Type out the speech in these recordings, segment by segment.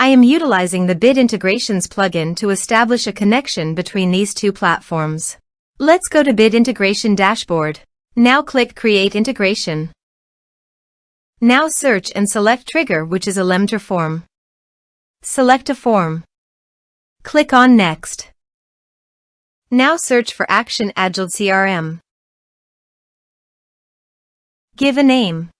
I am utilizing the Bit Integrations plugin to establish a connection between these two platforms. Let's go to Bit Integration Dashboard. Now click Create Integration. Now search and select Trigger, which is Elementor Form. Select a form. Click on Next. Now search for Action Agiled CRM. Give a name.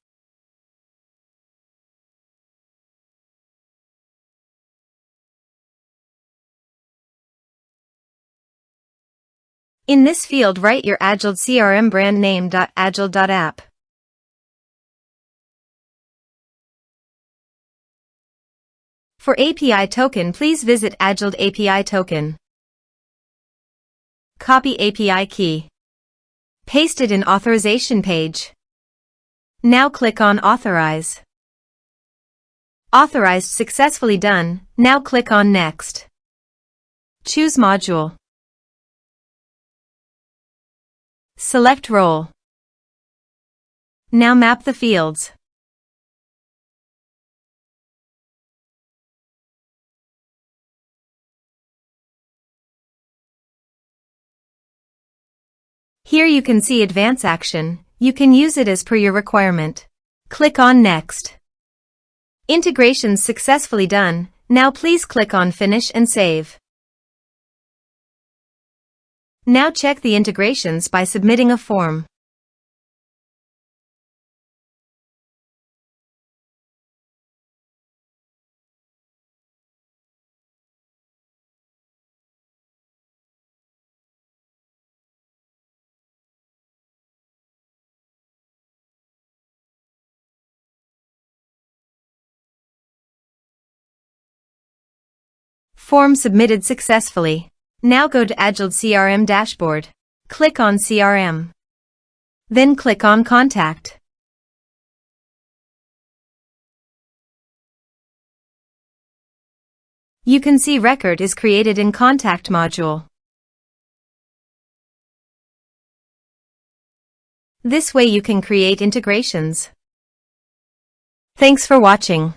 In this field, write your Agiled CRM brand name. Agiled.app. For API token, please visit Agiled API token. Copy API key. Paste it in authorization page. Now click on Authorize. Authorized successfully done. Now click on Next. Choose module. Select role. Now map the fields. Here you can see Advance Action. You can use it as per your requirement. Click on Next. Integrations successfully done. Now please click on Finish and Save. Now check the integrations by submitting a form. Form submitted successfully. Now go to Agiled CRM dashboard. Click on CRM. Then click on Contact. You can see record is created in Contact module. This way you can create integrations. Thanks for watching.